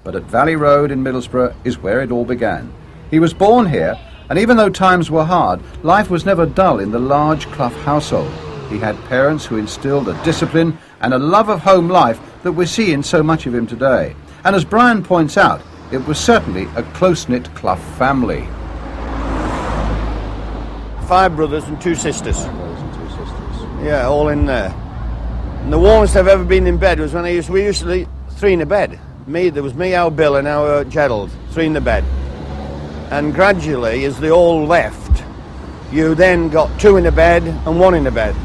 but at Valley Road in Middlesbrough is where it all began. He was born here, and even though times were hard, life was never dull in the large Clough household. He had parents who instilled a discipline and a love of home life that we see in so much of him today. And as Brian points out, it was certainly a close-knit Clough family. 5 brothers and 2 sisters. Yeah, all in there. And the warmest I've ever been in bed was when we used to sleep 3 in a bed. There was me, our Bill and our Gerald, 3 in the bed. And gradually, as they all left, you then got 2 in a bed and 1 in a bed.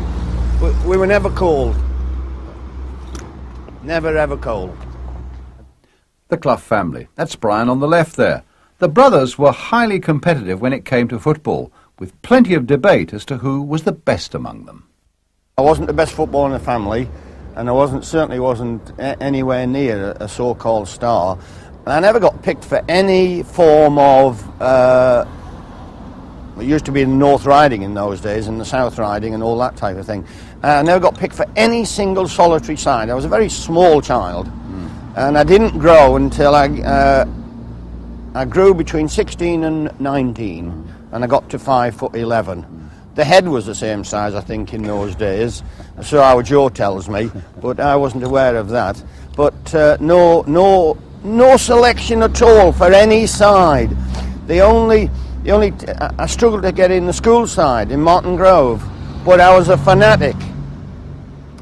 We were never cold. Never ever cold. The Clough family. That's Brian on the left there. The brothers were highly competitive when it came to football, with plenty of debate as to who was the best among them. I wasn't the best footballer in the family, and I certainly wasn't anywhere near a so-called star. And I never got picked for any form of... it used to be the North Riding in those days, and the South Riding and all that type of thing. I never got picked for any single solitary side. I was a very small child, and I didn't grow until I grew between 16 and 19, and I got to 5'11". The head was the same size, I think, in those days, so our Joe tells me, but I wasn't aware of that. But no selection at all for any side. I struggled to get in the school side in Martin Grove, but I was a fanatic,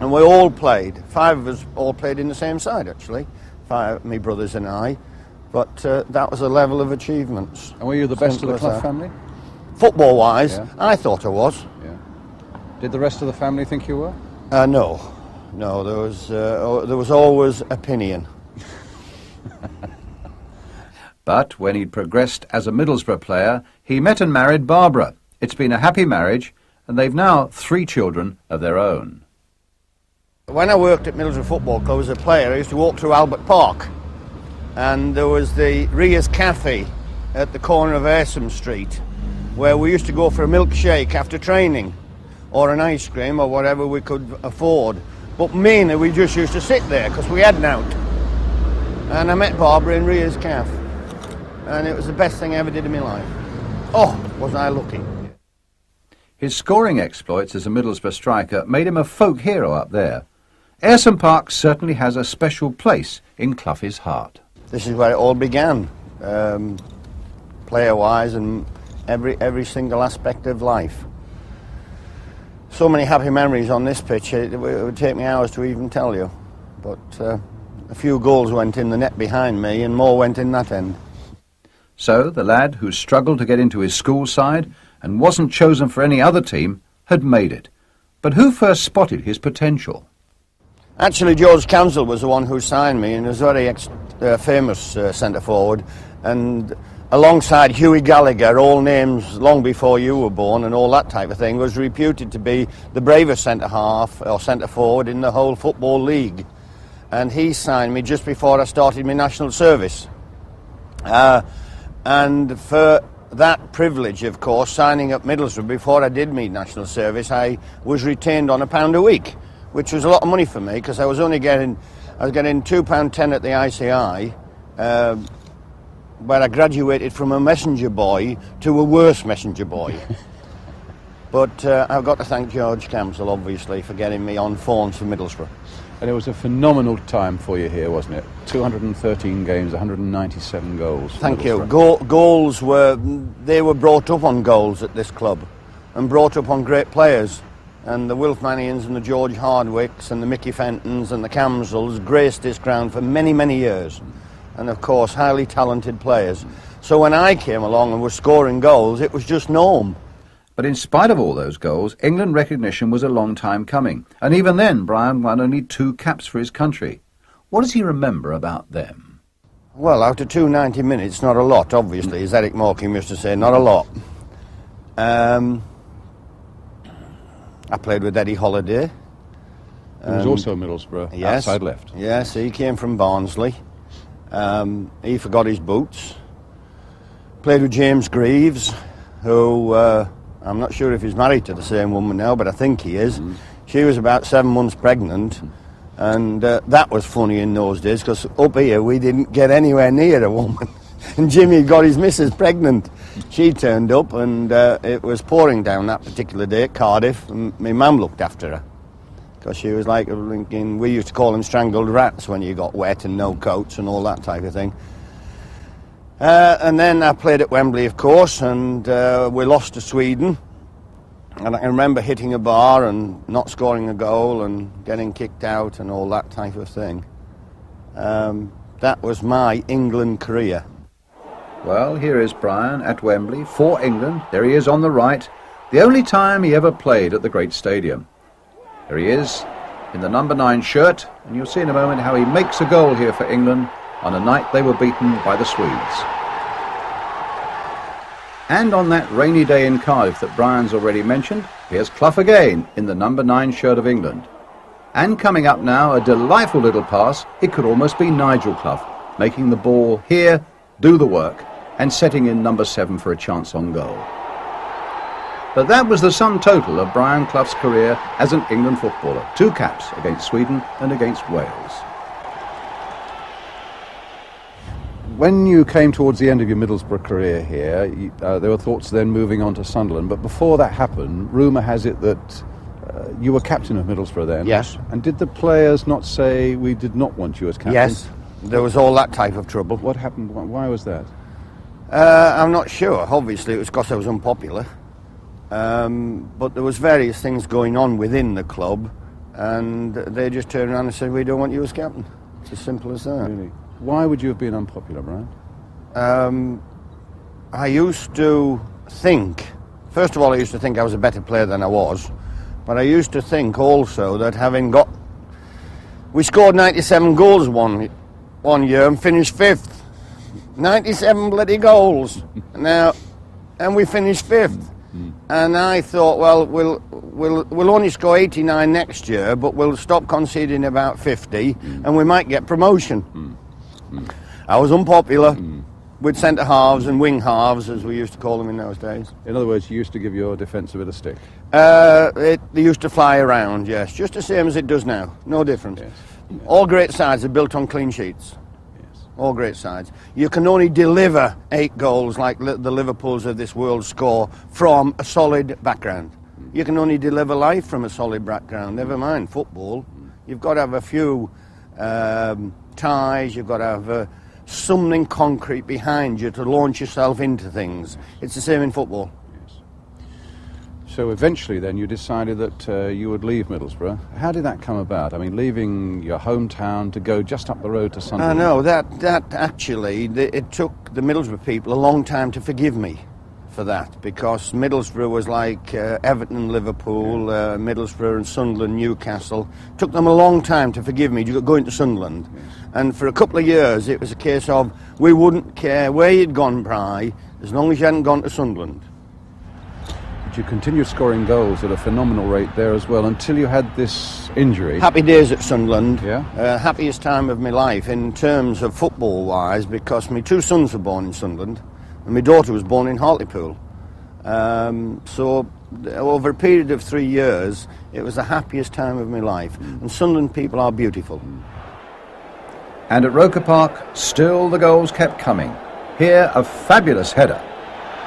and we all played. 5 of us all played in the same side, actually, 5, my brothers and I. But that was a level of achievements. And were you the best of the Clough family? Football-wise, yeah. I thought I was. Yeah. Did the rest of the family think you were? No. There was always opinion. But when he'd progressed as a Middlesbrough player, he met and married Barbara. It's been a happy marriage, and they've now 3 children of their own. When I worked at Middlesbrough Football Club as a player, I used to walk through Albert Park, and there was the Ria's Cafe at the corner of Ayrsham Street, where we used to go for a milkshake after training, or an ice cream, or whatever we could afford. But mainly we just used to sit there, because we had nought. And I met Barbara in Ria's Cafe, and it was the best thing I ever did in my life. Oh, was I lucky. His scoring exploits as a Middlesbrough striker made him a folk hero up there. Ayrsham Park certainly has a special place in Clough's heart. This is where it all began, player-wise and every single aspect of life. So many happy memories on this pitch, it would take me hours to even tell you. But a few goals went in the net behind me and more went in that end. So the lad who struggled to get into his school side and wasn't chosen for any other team had made it. But who first spotted his potential? Actually, George Campbell was the one who signed me, and he was a very famous centre-forward. And alongside Hughie Gallagher, all names long before you were born and all that type of thing, was reputed to be the bravest centre-half or centre-forward in the whole Football League. And he signed me just before I started my national service. And for that privilege, of course, signing up Middlesbrough before I did my national service, I was retained on £1 a week, which was a lot of money for me, because I was getting £2.10 at the ICI, where I graduated from a messenger boy to a worse messenger boy. But I've got to thank George Campbell, obviously, for getting me on phones for Middlesbrough. And it was a phenomenal time for you here, wasn't it? 213 games, 197 goals. Thank you. Goals were brought up on goals at this club, and brought up on great players. And the Wilfmanians and the George Hardwicks and the Mickey Fentons and the Camsells graced this ground for many, many years. And of course, highly talented players. So when I came along and was scoring goals, it was just norm. But in spite of all those goals, England recognition was a long time coming. And even then, Brian won only 2 caps for his country. What does he remember about them? Well, out of 290 minutes, not a lot, obviously, as Eric Morecambe used to say, not a lot. I played with Eddie Holliday. He was also Middlesbrough, yes, outside left. Yes, he came from Barnsley. He forgot his boots. Played with James Greaves, who I'm not sure if he's married to the same woman now, but I think he is. She was about 7 months pregnant, And that was funny in those days, because up here we didn't get anywhere near a woman. And Jimmy got his missus pregnant. She turned up, and it was pouring down that particular day at Cardiff, and my mum looked after her. Because she was like, we used to call them strangled rats when you got wet and no coats and all that type of thing. And then I played at Wembley, of course, and we lost to Sweden. And I can remember hitting a bar and not scoring a goal and getting kicked out and all that type of thing. That was my England career. Well, here is Brian at Wembley for England. There he is on the right, the only time he ever played at the great stadium. There he is in the number 9 shirt, and you'll see in a moment how he makes a goal here for England on a night they were beaten by the Swedes. And on that rainy day in Cardiff that Brian's already mentioned, here's Clough again in the number 9 shirt of England. And coming up now, a delightful little pass. It could almost be Nigel Clough, making the ball here, do the work, and setting in number 7 for a chance on goal. But that was the sum total of Brian Clough's career as an England footballer. 2 caps against Sweden and against Wales. When you came towards the end of your Middlesbrough career here, there were thoughts then moving on to Sunderland. But before that happened, rumour has it that you were captain of Middlesbrough then. Yes. And did the players not say, we did not want you as captain? Yes, there was all that type of trouble. What happened? Why was that? I'm not sure. Obviously, it was because I was unpopular. But there was various things going on within the club, and they just turned around and said, we don't want you as captain. It's as simple as that. Really? Why would you have been unpopular, Brian? I used to think, first of all, I used to think I was a better player than I was, but I used to think also that we scored 97 goals one year and finished 5th. 97 bloody goals. Now, and we finished 5th. And I thought, well, we'll only score 89 next year, but we'll stop conceding about 50, and we might get promotion. I was unpopular with centre halves and wing halves, as we used to call them in those days. In other words, you used to give your defence a bit of stick. They used to fly around, yes, just the same as it does now. No difference. Yes. All great sides are built on clean sheets. All great sides. You can only deliver 8 goals like the Liverpools of this world score from a solid background. You can only deliver life from a solid background, never mind football. You've got to have a few ties, you've got to have something concrete behind you to launch yourself into things. It's the same in football. So eventually then you decided that you would leave Middlesbrough. How did that come about? I mean, leaving your hometown to go just up the road to Sunderland. I know, that actually, it took the Middlesbrough people a long time to forgive me for that, because Middlesbrough was like Everton, Liverpool, Middlesbrough and Sunderland, Newcastle. It took them a long time to forgive me going to Sunderland. Yes. And for a couple of years it was a case of we wouldn't care where you'd gone, Bry, as long as you hadn't gone to Sunderland. You continued scoring goals at a phenomenal rate there as well until you had this injury. Happy days at Sunderland. Yeah. Happiest time of my life in terms of football-wise, because my 2 sons were born in Sunderland and my daughter was born in Hartlepool. So over a period of 3 years, it was the happiest time of my life. And Sunderland people are beautiful. And at Roker Park, still the goals kept coming. Here, a fabulous header.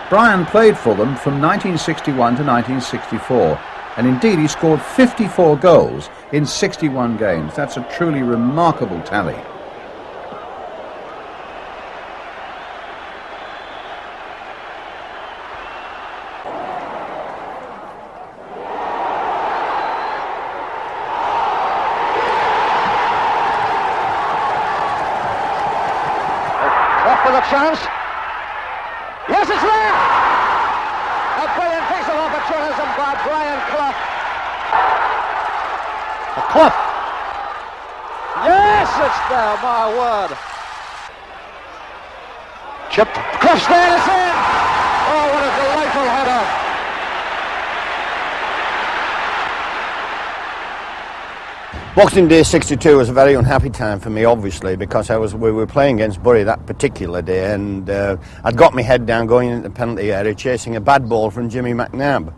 Brian played for them from 1961 to 1964, and indeed he scored 54 goals in 61 games. That's a truly remarkable tally. Clough with a chance. Yes, it's there! A brilliant piece of opportunism by Brian Clough. Clough! Yes, it's there, my word. Chip. Clough's there, it's in! Oh, what a delightful header. Boxing Day 62 was a very unhappy time for me, obviously, because we were playing against Bury that particular day, and I'd got my head down going into the penalty area chasing a bad ball from Jimmy McNabb,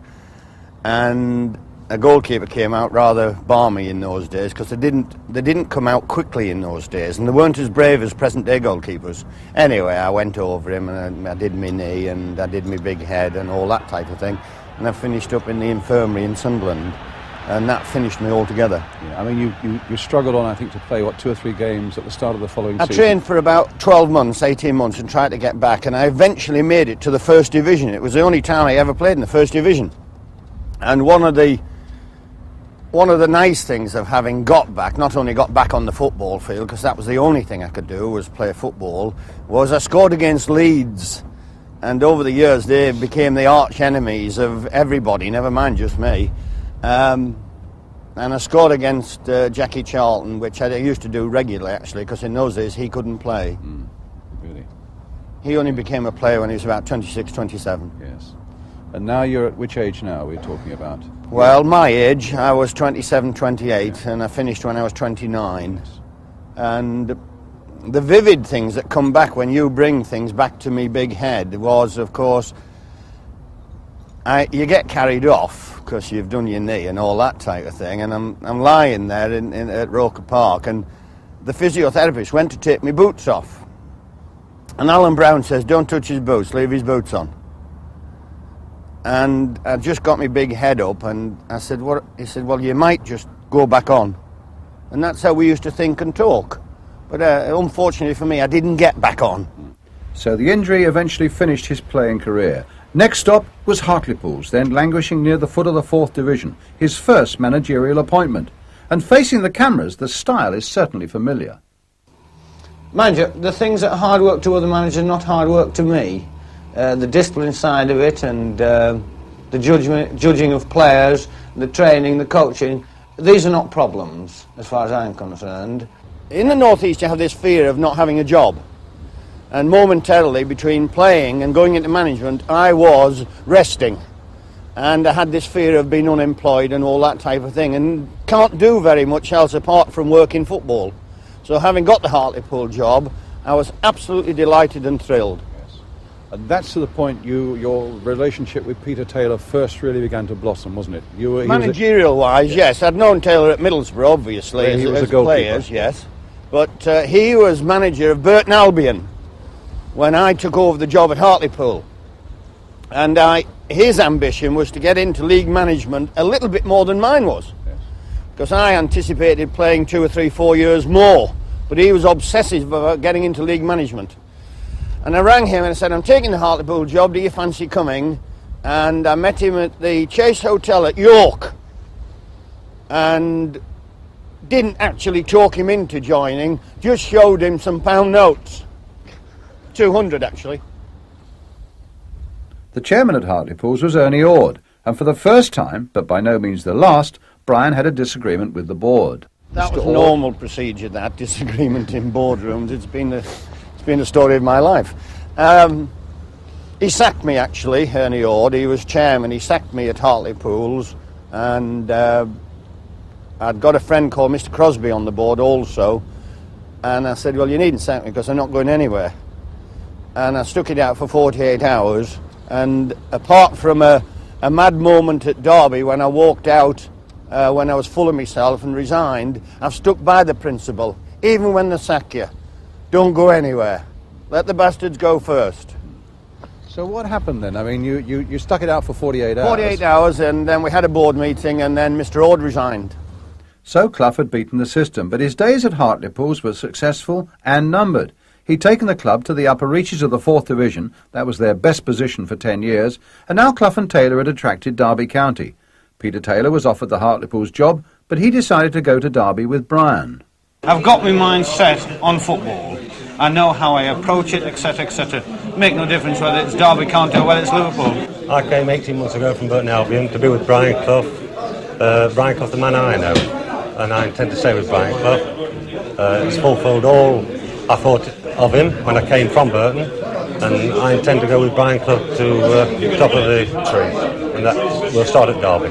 and a goalkeeper came out rather balmy in those days, because they didn't come out quickly in those days, and they weren't as brave as present-day goalkeepers. Anyway, I went over him and I did my knee and I did my big head and all that type of thing, and I finished up in the infirmary in Sunderland, and that finished me altogether. Yeah, I mean, you struggled on, I think, to play, 2 or 3 games at the start of the following season? I trained for about 12 months, 18 months, and tried to get back, and I eventually made it to the First Division. It was the only time I ever played in the First Division. And one of the nice things of having got back, not only got back on the football field, because that was the only thing I could do, was play football, was I scored against Leeds. And over the years, they became the arch enemies of everybody, never mind just me. And I scored against Jackie Charlton, which I used to do regularly, actually, because in those days he couldn't play. Really? He only became a player when he was about 26, 27. Yes. And now you're at which age now we're talking about? Well, my age, I was 27, 28, and I finished when I was 29. And the vivid things that come back when you bring things back to me big head was, of course, you get carried off because you've done your knee and all that type of thing, and I'm lying there at Roker Park, and the physiotherapist went to take my boots off, and Alan Brown says, "Don't touch his boots, leave his boots on." And I just got my big head up, and I said, "What?" He said, "Well, you might just go back on." And that's how we used to think and talk. But unfortunately for me, I didn't get back on. So the injury eventually finished his playing career. Next stop was Hartlepools, then languishing near the foot of the 4th Division, his first managerial appointment. And facing the cameras, the style is certainly familiar. Mind you, the things that are hard work to other managers are not hard work to me. The discipline side of it, and the judging of players, the training, the coaching, these are not problems as far as I'm concerned. In the North East you have this fear of not having a job, and momentarily between playing and going into management I was resting, and I had this fear of being unemployed and all that type of thing, and can't do very much else apart from working football. So having got the Hartlepool job, I was absolutely delighted and thrilled. And that's to the point your relationship with Peter Taylor first really began to blossom, wasn't it? Managerial-wise, yes. I'd known Taylor at Middlesbrough, obviously, as players, yes. But he was manager of Brighton Albion when I took over the job at Hartlepool. And his ambition was to get into league management a little bit more than mine was. Because I anticipated playing 2 or 3, 4 years more. But he was obsessive about getting into league management. And I rang him and I said, "I'm taking the Hartlepool job, do you fancy coming?" And I met him at the Chase Hotel at York, and didn't actually talk him into joining, just showed him some pound notes. 200 actually. The chairman at Hartlepools was Ernie Ord, and for the first time, but by no means the last, Brian had a disagreement with the board. That was normal procedure, that disagreement in boardrooms. It's been the story of my life. He sacked me actually, Ernie Ord. He was chairman. He sacked me at Hartlepools, and I'd got a friend called Mr. Crosby on the board also, and I said, "Well, you needn't sack me because I'm not going anywhere." And I stuck it out for 48 hours, and apart from a mad moment at Derby when I walked out when I was full of myself and resigned, I've stuck by the principle. Even when they sack you, don't go anywhere. Let the bastards go first. So what happened then? I mean, you stuck it out for 48 hours. 48 hours, and then we had a board meeting, and then Mr. Ord resigned. So Clough had beaten the system, but his days at Hartlepools were successful and numbered. He'd taken the club to the upper reaches of the 4th Division. That was their best position for 10 years. And now Clough and Taylor had attracted Derby County. Peter Taylor was offered the Hartlepools job, but he decided to go to Derby with Brian. I've got my mind set on football. I know how I approach it, etc., etc. Make no difference whether it's Derby County or whether it's Liverpool. I came 18 months ago from Burton Albion to be with Brian Clough. Brian Clough, the man I know, and I intend to stay with Brian Clough. He's fulfilled all I thought of him when I came from Burton, and I intend to go with Brian Clough to the top of the tree, and that we'll start at Derby.